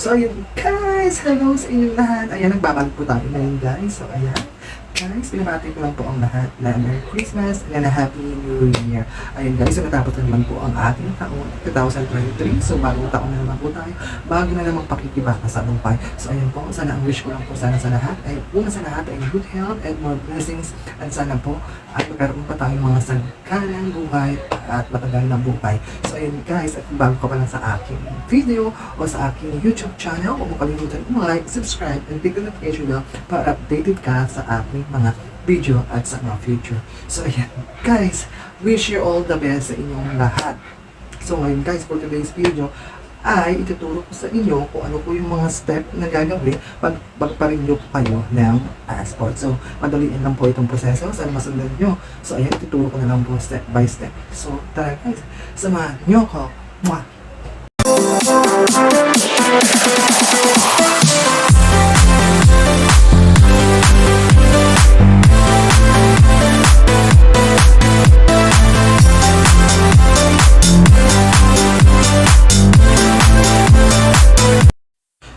So, ayun, guys, hello sa inyong lahat. Ayan, nagbabalik po tayo ngayon, guys. So, ayan. Guys, binabati ko lang po ang lahat na Merry Christmas and a Happy New Year. Ayun guys, so natapos na naman po ang ating taon 2023. So bagong taon na naman po tayo. Bago na namang pakikibaka sa buhay. So ayun po, sana ang wish ko lang po sana sa lahat ay una sa lahat ay good health and more blessings. At sana po ay magkaroon pa tayong mga sagkanang buhay at matagal na buhay. So ayun guys, at bago ka pa lang sa aking video o sa aking YouTube channel, huwag mo kalimutan like, subscribe, and click the notification bell para updated ka sa aking mga video at sa mga future. So ayan, guys, wish you all the best sa inyong lahat. So ngayon guys, for today's video, ay ituturo ko sa inyo kung ano po yung mga step na gagawin pag magpa-renew po kayo ng passport. So, madaliin lang po itong proseso. Sana masundan nyo. So, ayan, ituturo ko na lang po step by step. So, tara guys, samahan nyo ko. Mwah!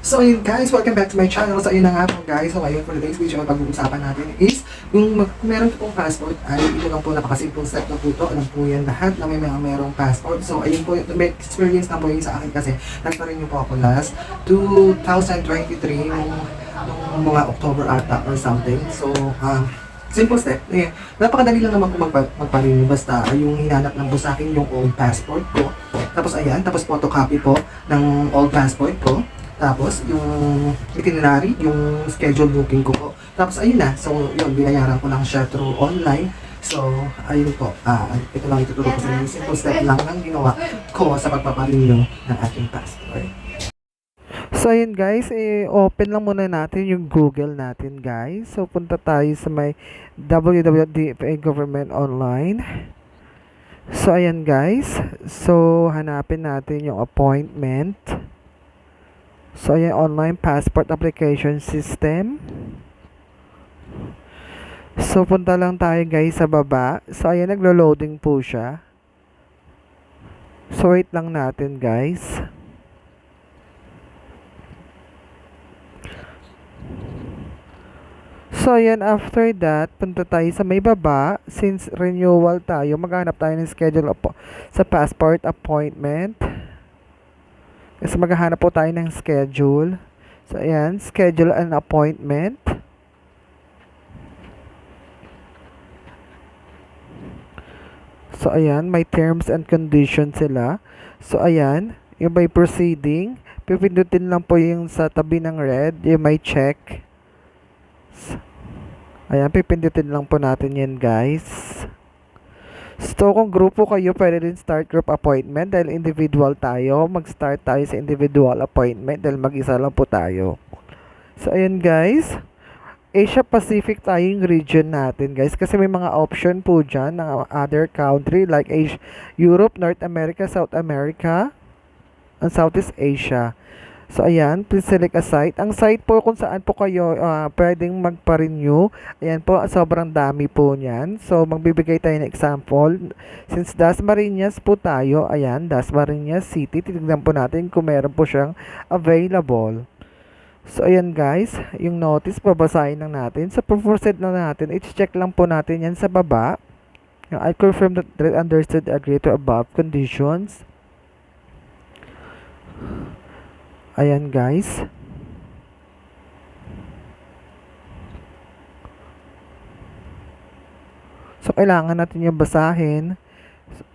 So ayun guys, welcome back to my channel. So ayun na nga po guys, so ngayon for today's video, ang pag-uusapan natin is kung meron pong passport ay ito lang po, napakasimple step na po ito. Alam po yan lahat na may merong passport. So ayun po, may experience na po yun sa akin kasi nagpa-renew po ako last 2023 nung mga October ata or something. So simple step. Eh, napakadali lang naman po magpa-renew. Basta yung hinanap lang po sa akin yung old passport ko. Tapos ayan, tapos photocopy po ng old passport ko. Tapos, yung itinerary, yung schedule booking ko po. Tapos, ayun na. So, yun, binayaran ko lang siya through online. So, ayun po. Ito lang ituturo ko sa inyo. Simple step lang ang ginawa ko sa pagpaparenew ng aking passport. So, ayun guys, open lang muna natin yung Google natin guys. So, punta tayo sa may www.dfa Government Online. So, ayan guys. So, hanapin natin yung appointment. So, ayan, online passport application system. So, punta lang tayo guys sa baba. So, ayan, naglo-loading po siya. So, wait lang natin guys. So, ayan, after that, punta tayo sa may baba. Since renewal tayo, maghanap tayo ng schedule sa passport appointment. Kasi maghahanap po tayo ng schedule. So, ayan, schedule an appointment. So, ayan, may terms and conditions sila. So, ayan, yung may proceeding, pipindutin lang po yung sa tabi ng red, yung may check. Ayan, pipindutin lang po natin yan, guys. So, kung grupo kayo, pwede din start group appointment dahil individual tayo. Mag-start tayo sa individual appointment dahil mag-isa lang po tayo. So, ayun guys. Asia Pacific tayo yung region natin guys. Kasi may mga option po dyan ng other country like Europe, North America, South America, and Southeast Asia. So, ayan, please select a site. Ang site po kung saan po kayo pwedeng magpa-renew. Ayan po, sobrang dami po niyan. So, magbibigay tayo ng example. Since Dasmariñas po tayo, ayan, Dasmariñas City. Titignan po natin kung meron po siyang available. So, ayan guys, yung notice, babasahin lang natin. So, proceed na natin. I-check lang po natin yan sa baba. I confirm that I understood, agree to above conditions. Ayan guys. So, kailangan natin yung basahin.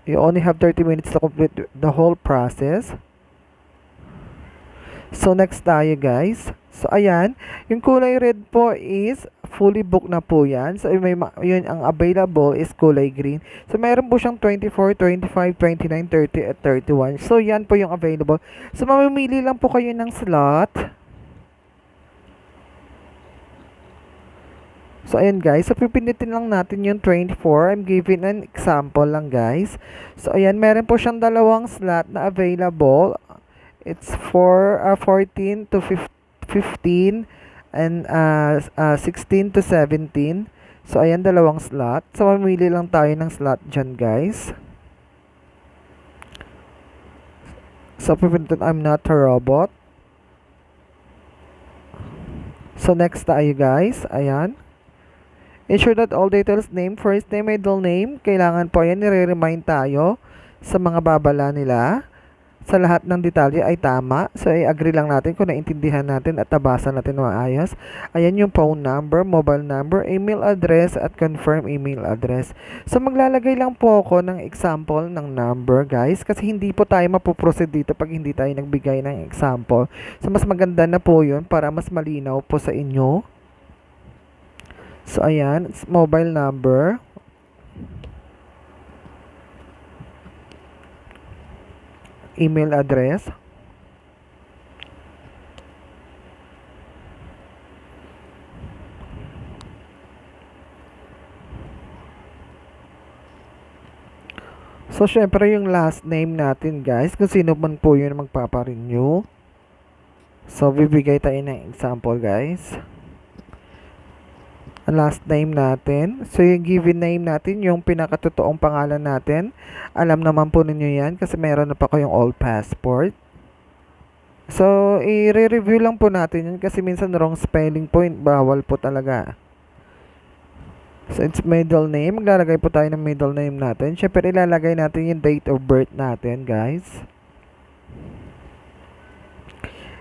You only have 30 minutes to complete the whole process. So, next tayo guys. So, ayan. Yung kulay red po is fully booked na po yan. So, yun, ang available is kulay green. So, meron po siyang 24, 25, 29, 30, at 31. So, yan po yung available. So, mamimili lang po kayo ng slot. So, ayan guys. So, pipindutin lang natin yung 24. I'm giving an example lang guys. So, ayan. Meron po siyang dalawang slot na available. It's for 14 to 15 and 16 to 17. So, ayan, dalawang slot. So, mamili lang tayo ng slot dyan, guys. So, pipindutin I'm not a robot. So, next tayo guys. Ayan. Ensure that all details name, first name, middle name. Kailangan po yan, nire-remind tayo sa mga babala nila. Sa lahat ng detalye ay tama. So, i-agree lang natin kung naintindihan natin at nabasa natin maayos. Ayan yung phone number, mobile number, email address, at confirm email address. So, maglalagay lang po ako ng example ng number, guys. Kasi hindi po tayo mapuproceed dito pag hindi tayo nagbigay ng example. So, mas maganda na po yun para mas malinaw po sa inyo. So, ayan, mobile number, email address, so syempre yung last name natin guys, kung sino man po yun magpaparenew. So, bibigay tayo ng example guys. Last name natin. So, yung given name natin, yung pinakatotoong pangalan natin. Alam naman po ninyo yan kasi meron na pa kayong old passport. So, i-review lang po natin yun kasi minsan wrong spelling po, bawal po talaga. So, it's middle name. Maglalagay po tayo ng middle name natin. Siyempre, ilalagay natin yung date of birth natin, guys.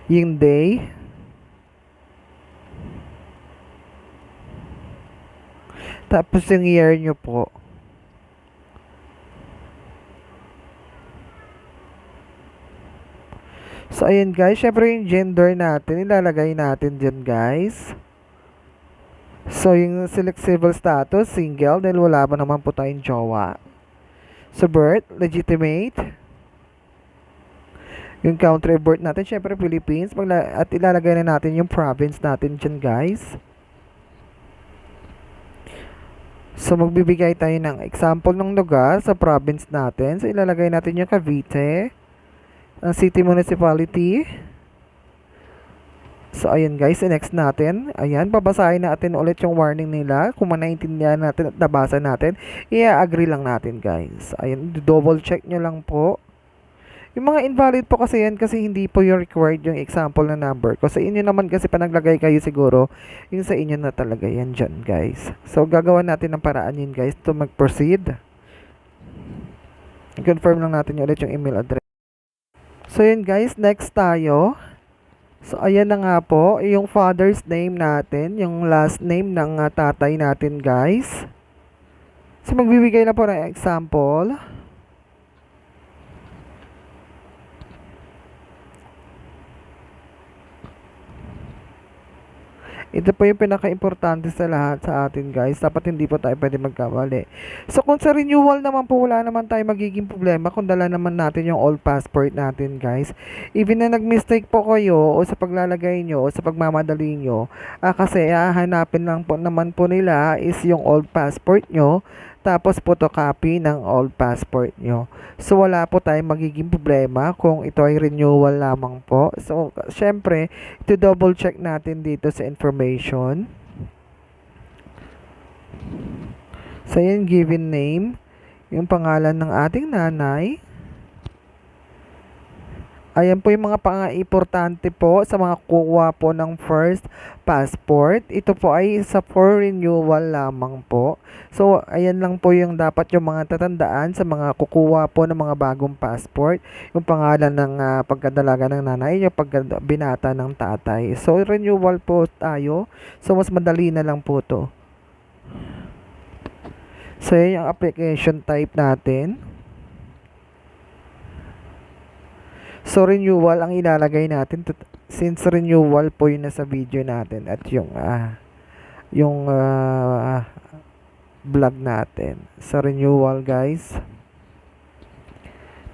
Yung day. Tapos yung year nyo po. So, ayan guys. Syempre yung gender natin, ilalagay natin dyan guys. So, yung select civil status, single, dahil wala pa naman po tayong jowa. So, birth, legitimate. Yung country of birth natin, syempre Philippines. At ilalagay na natin yung province natin dyan guys. So, magbibigay tayo ng example ng lugar sa province natin. So, ilalagay natin yung Cavite, ang city municipality. So, ayan guys, next natin. Ayan, babasahin natin ulit yung warning nila. Kung manaintindihan natin at nabasa natin, i-agree lang natin guys. Ayan, double check nyo lang po. Yung mga invalid po kasi yan kasi hindi po yung required yung example na number. Kasi inyo naman kasi panaglagay kayo siguro, yung sa inyo na talaga yan dyan guys. So gagawa natin ng paraan yun guys to mag-proceed. I-confirm lang natin ulit yung email address. So yun guys, next tayo. So ayan na nga po, yung father's name natin, yung last name ng tatay natin guys. So magbibigay na po ng example. Ito po yung pinaka-importante sa lahat sa atin guys. Dapat hindi po tayo pwede magkamali. So kung sa renewal naman po, wala naman tayo magiging problema kung dala naman natin yung old passport natin guys. Even na nag-mistake po kayo o sa paglalagay nyo o sa pagmamadali nyo, kasi hahanapin lang po naman po nila is yung old passport nyo, tapos photocopy ng old passport nyo. So, wala po tayong magiging problema kung ito ay renewal lamang po. So, syempre, ito double check natin dito sa information. So, yan, given name, yung pangalan ng ating nanay. Ayan po yung mga pang-importante po sa mga kukuha po ng first passport. Ito po ay sa for renewal lamang po. So, ayan lang po yung dapat yung mga tatandaan sa mga kukuha po ng mga bagong passport. Yung pangalan ng pagkadalaga ng nanay, yung pagkabinata ng tatay. So, renewal po tayo. So, mas madali na lang po to. So, yan yung application type natin. So, renewal ang ilalagay natin since renewal po yun nasa video natin at yung vlog natin. So, renewal guys.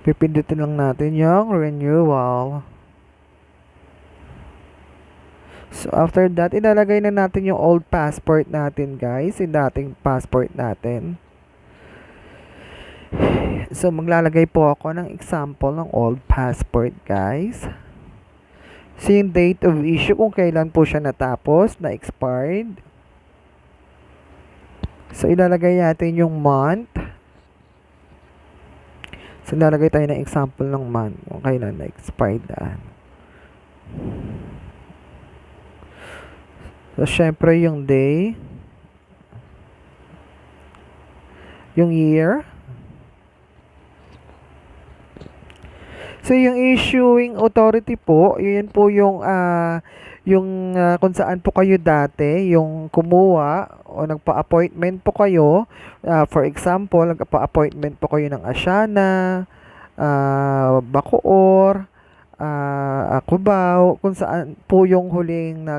Pipindutin lang natin yung renewal. So, after that, ilalagay na natin yung old passport natin guys. Yung dating passport natin. So, maglalagay po ako ng example ng old passport, guys. So, yung date of issue, kung kailan po siya natapos, na expired. So, ilalagay natin yung month. So, ilalagay tayo ng example ng month, kung kailan na expired na. So, syempre yung day, yung year. So, yung issuing authority po, yun po yung kung saan po kayo dati, yung kumuha o nagpa-appointment po kayo. For example, nagpa-appointment po kayo ng Asiana, Bacoor, Cubao, kung saan po yung huling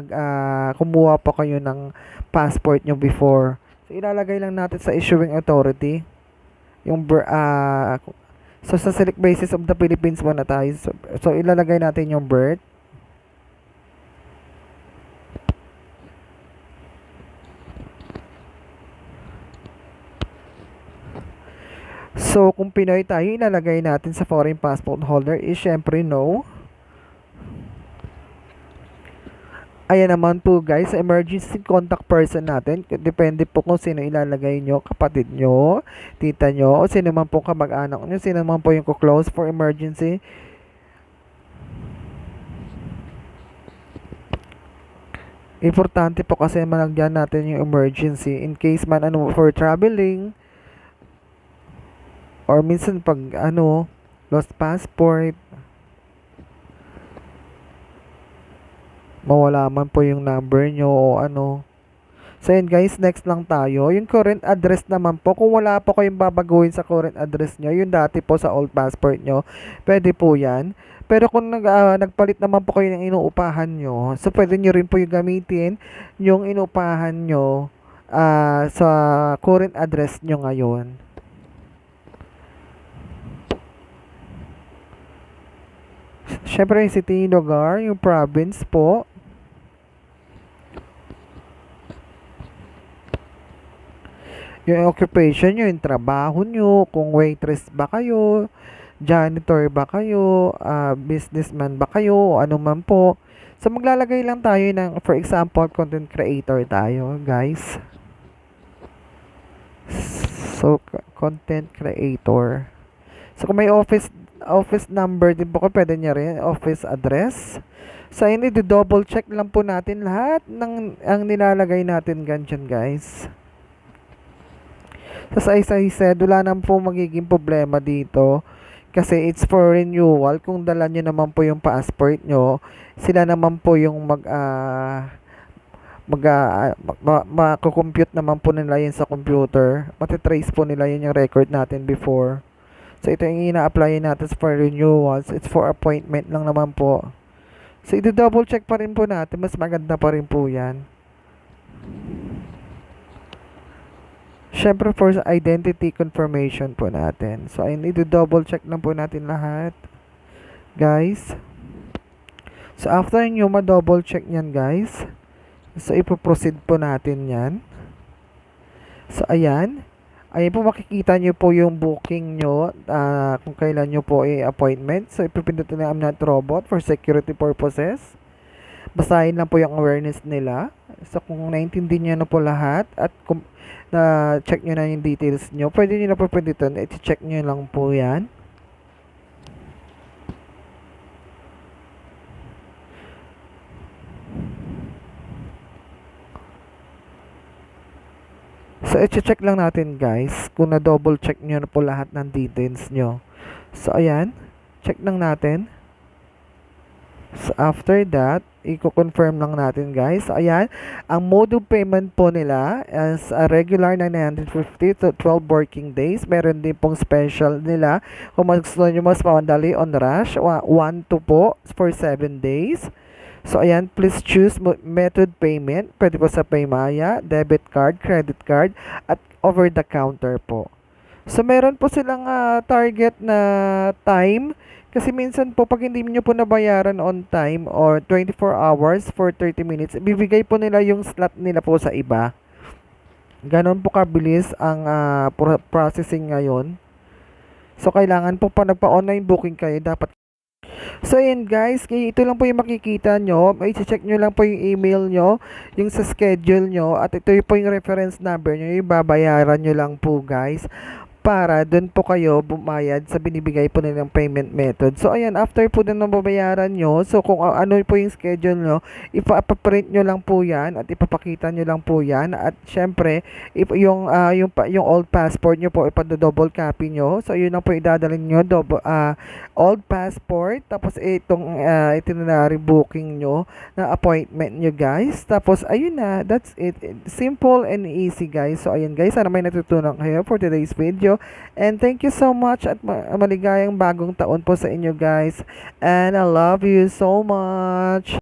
kumuha pa kayo ng passport nyo before. So, ilalagay lang natin sa issuing authority yung so sa select basis of the Philippines muna tayo. So ilalagay natin yung birth. So kung Pinoy tayo, ilalagay natin sa foreign passport holder is syempre no. Ayan naman po guys, sa emergency contact person natin, depende po kung sino ilalagay nyo, kapatid nyo, tita nyo, o sino man po kamag-anak nyo, sino man po yung close for emergency. Importante po kasi malagyan natin yung emergency in case man for traveling, or minsan pag lost passport, mawala man po yung number nyo o So yun guys, next lang tayo. Yung current address naman po, kung wala po kayong babaguhin sa current address nyo, yung dati po sa old passport nyo, pwede po yan. Pero kung nagpalit naman po kayo ng inuupahan nyo, so pwede nyo rin po yung gamitin yung inuupahan nyo sa current address nyo ngayon. Syempre yung city, lugar, yung province po. Yung occupation nyo, yung trabaho nyo, kung waitress ba kayo, janitor ba kayo, businessman ba kayo, o ano man po. So, maglalagay lang tayo ng, for example, content creator tayo, guys. So, content creator. So, kung may office number din po ko, pwede niya rin, office address. So, hindi, double check lang po natin lahat ng ang nilalagay natin ganyan, guys. So, as I said, wala naman po magiging problema dito. Kasi it's for renewal. Kung dala nyo naman po yung passport nyo, sila naman po yung mako-compute naman po nila yun sa computer. Matitrace po nila yun yung record natin before. So, ito yung ina-apply natin for renewals. It's for appointment lang naman po. So, i-double check pa rin po natin. Mas maganda pa rin po yan. Syempre for identity confirmation po natin. So, I need to double check lang po natin lahat. Guys. So, after nyo ma-double check nyan, guys. So, ipoproceed po natin yan. So, ayan. Ayan po, makikita nyo po yung booking nyo kung kailan nyo po appointment. So, ipipindutin na I'm not robot for security purposes. Basahin lang po yung awareness nila. So, kung naintindihan nyo na po lahat at kung check nyo na yung details nyo, pwede nyo na po pindutin. I-check nyo lang po yan. So, i-check lang natin guys kung na-double check nyo na po lahat ng details nyo. So, ayan. Check lang natin. So, after that, i-confirm lang natin guys. So, ayan. Ang mode of payment po nila is a regular 950 to 12 working days. Meron din pong special nila. Kung gusto nyo mas madali on rush, 1-2 po for 7 days. So, ayan, please choose method payment. Pwede po sa Paymaya, debit card, credit card, at over-the-counter po. So, meron po silang target na time. Kasi minsan po, pag hindi nyo po nabayaran on time or 24 hours for 30 minutes, bibigay po nila yung slot nila po sa iba. Ganon po kabilis ang processing ngayon. So, kailangan po pa nagpa-online booking kayo, dapat. So, yun guys, ito lang po yung makikita nyo. I-check nyo lang po yung email nyo, yung sa schedule nyo, at ito po yung reference number nyo, yung babayaran nyo lang po guys. para doon po kayo bumayad sa binibigay po nilang payment method. So ayan, after po din ng babayaran nyo, so kung ano po yung schedule nyo, ipaprint nyo lang po yan at ipapakita nyo lang po yan. At syempre, yung old passport nyo po, ipa-double copy nyo. So yun lang po idadalhin nyo, old passport, tapos itong itinerary booking nyo na appointment nyo guys. Tapos ayun na, that's it. Simple and easy guys. So ayun guys, sana may natutunan kayo for today's video. And thank you so much at maligayang bagong taon po sa inyo guys. And I love you so much.